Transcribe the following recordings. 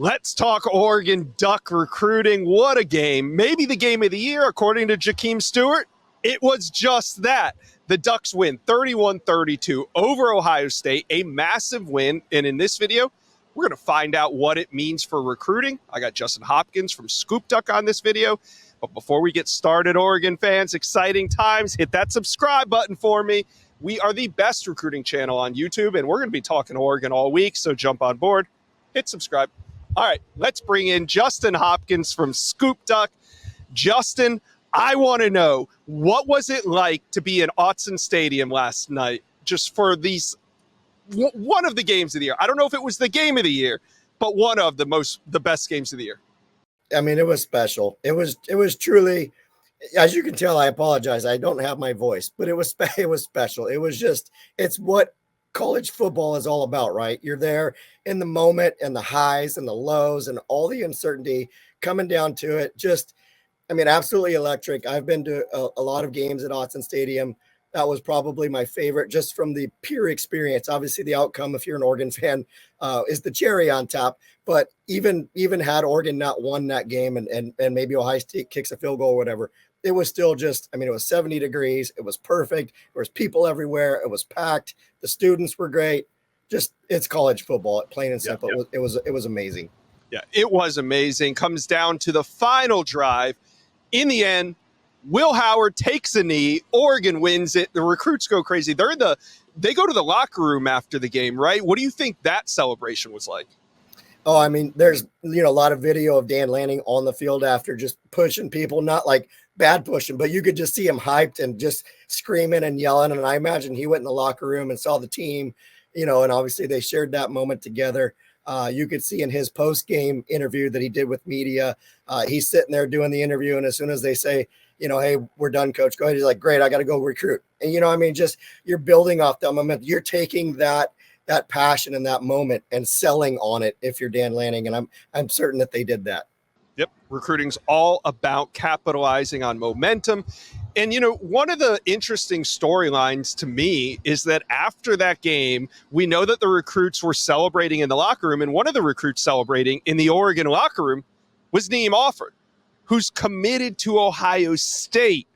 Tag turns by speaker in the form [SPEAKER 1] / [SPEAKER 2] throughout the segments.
[SPEAKER 1] Let's talk Oregon Duck recruiting. What a game. Maybe the game of the year, according to Jahkeem Stewart. It was just that. The Ducks win 31-32 over Ohio State, a massive win. And in this video, we're going to find out what it means for recruiting. I got Justin Hopkins from ScoopDuck on this video. But before we get started, Oregon fans, exciting times. Hit that subscribe button for me. We are the best recruiting channel on YouTube, and we're going to be talking Oregon all week, so jump on board. Hit subscribe. All right, let's bring in Justin Hopkins from ScoopDuck. Justin, I want to know, what was it like to be in Autzen Stadium last night just for one of the games of the year? I don't know if it was the game of the year, but one of the best games of the year.
[SPEAKER 2] I mean, it was special. It was truly, as you can tell, I apologize. I don't have my voice, but it was special. It's what college football is all about, right? You're there in the moment and the highs and the lows and all the uncertainty coming down to it. Absolutely electric. I've been to a lot of games at Autzen Stadium. That was probably my favorite, just from the pure experience. Obviously, the outcome, if you're an Oregon fan, is the cherry on top. But even had Oregon not won that game and maybe Ohio State kicks a field goal or whatever, it was still just, it was 70 degrees. It was perfect. There was people everywhere. It was packed. The students were great. Just, it's college football, plain and simple. Yeah. It was amazing.
[SPEAKER 1] Yeah, it was amazing. Comes down to the final drive. In the end, Will Howard takes a knee. Oregon wins it. The recruits go crazy. They go to the locker room after the game, right? What do you think that celebration was like?
[SPEAKER 2] Oh, there's a lot of video of Dan Lanning on the field after, just pushing people, not like bad pushing, but you could just see him hyped and just screaming and yelling. And I imagine he went in the locker room and saw the team, and obviously they shared that moment together. You could see in his post-game interview that he did with media, he's sitting there doing the interview. And as soon as they say, hey, we're done, coach, go ahead. He's like, great, I got to go recruit. And just, you're building off that moment. You're taking that passion in that moment and selling on it if you're Dan Lanning. And I'm certain that they did that.
[SPEAKER 1] Yep. Recruiting's all about capitalizing on momentum. And, one of the interesting storylines to me is that after that game, we know that the recruits were celebrating in the locker room. And one of the recruits celebrating in the Oregon locker room was Naim Offord, who's committed to Ohio State.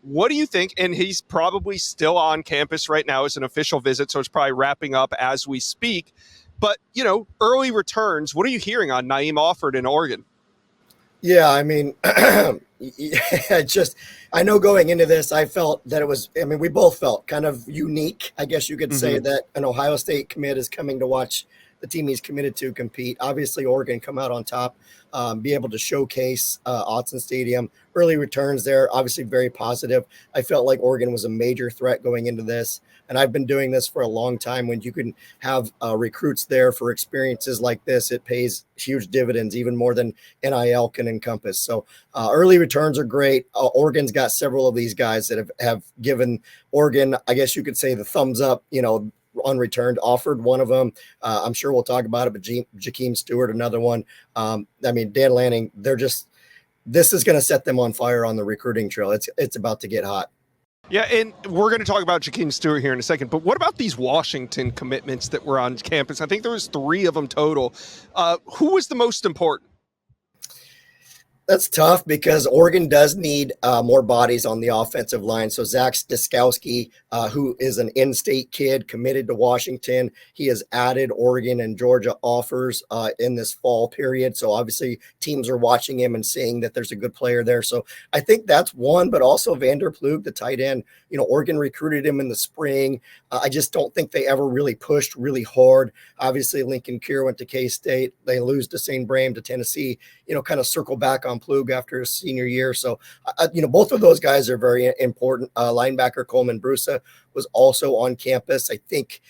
[SPEAKER 1] What do you think? And he's probably still on campus right now as an official visit, so it's probably wrapping up as we speak. But, early returns, what are you hearing on Naim Offord in Oregon?
[SPEAKER 2] Yeah, I know going into this, I felt that it was, we both felt kind of unique. I guess you could say that an Ohio State commit is coming to watch the team he's committed to compete. Obviously, Oregon come out on top, be able to showcase Autzen Stadium. Early returns there, obviously very positive. I felt like Oregon was a major threat going into this. And I've been doing this for a long time. When you can have recruits there for experiences like this, it pays huge dividends, even more than NIL can encompass. So early returns are great. Oregon's got several of these guys that have given Oregon, I guess you could say, the thumbs up, unreturned. Offord, one of them. I'm sure we'll talk about it, but Jahkeem Stewart, another one. Dan Lanning, this is going to set them on fire on the recruiting trail. It's about to get hot.
[SPEAKER 1] Yeah, and we're going to talk about Jahkeem Stewart here in a second, but what about these Washington commitments that were on campus? I think there was 3 of them total. Who was the most important?
[SPEAKER 2] That's tough because Oregon does need more bodies on the offensive line. So Zach Stiskowski, who is an in-state kid committed to Washington, he has added Oregon and Georgia offers in this fall period. So obviously teams are watching him and seeing that there's a good player there. So I think that's one, but also Vander Plug, the tight end. Oregon recruited him in the spring. I just don't think they ever really pushed really hard. Obviously, Lincoln Kier went to K-State. They lose to St. Brame to Tennessee, kind of circle back on Plug after his senior year. So, both of those guys are very important. Linebacker Coleman Brusa was also on campus. I think,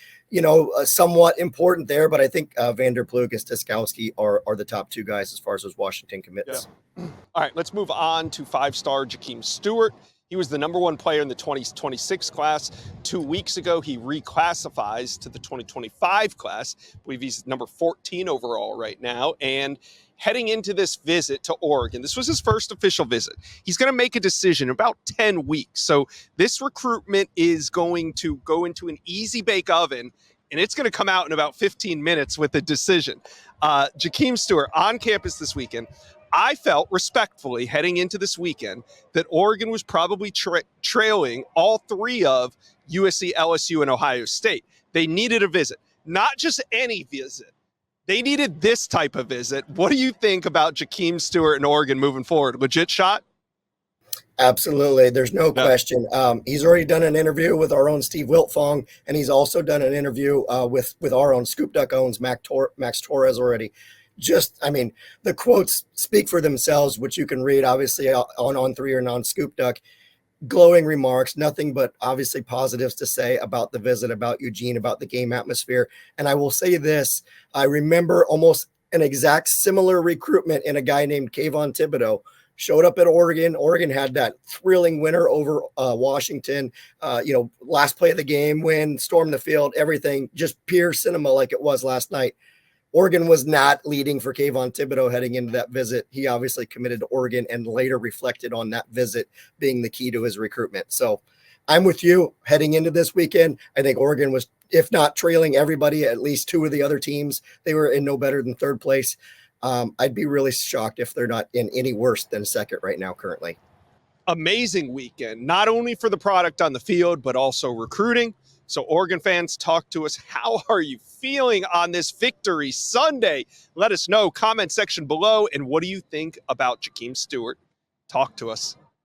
[SPEAKER 2] somewhat important there, but I think Vander Plug and Stiskowski are the top 2 guys as far as those Washington commits.
[SPEAKER 1] Yeah. All right, let's move on to 5-star Jahkeem Stewart. He was the number 1 player in the 2026 class. 2 weeks ago, he reclassifies to the 2025 class. I believe he's number 14 overall right now. And heading into this visit to Oregon, this was his first official visit. He's going to make a decision in about 10 weeks. So this recruitment is going to go into an easy bake oven and it's going to come out in about 15 minutes with a decision. Jahkeem Stewart on campus this weekend. I felt respectfully heading into this weekend that Oregon was probably trailing all three of USC, LSU, and Ohio State. They needed a visit, not just any visit. They needed this type of visit. What do you think about Jahkeem Stewart and Oregon moving forward? Legit shot?
[SPEAKER 2] Absolutely. There's no question. He's already done an interview with our own Steve Wiltfong, and he's also done an interview with our own ScoopDuck owns Max Torres already. The quotes speak for themselves, which you can read obviously on On3 or on ScoopDuck. Glowing remarks, nothing but obviously positives to say about the visit, about Eugene, about the game atmosphere. And I will say this, I remember almost an exact similar recruitment in a guy named Kayvon Thibodeau. Showed up at Oregon. Oregon had that thrilling winner over Washington. Last play of the game, win, storm the field, everything, just pure cinema like it was last night. Oregon was not leading for Kayvon Thibodeau heading into that visit. He obviously committed to Oregon and later reflected on that visit being the key to his recruitment. So I'm with you heading into this weekend. I think Oregon was, if not trailing everybody, at least two of the other teams. They were in no better than third place. I'd be really shocked if they're not in any worse than second right now currently.
[SPEAKER 1] Amazing weekend, not only for the product on the field, but also recruiting. So Oregon fans, talk to us. How are you feeling on this victory Sunday? Let us know, comment section below. And what do you think about Jahkeem Stewart? Talk to us.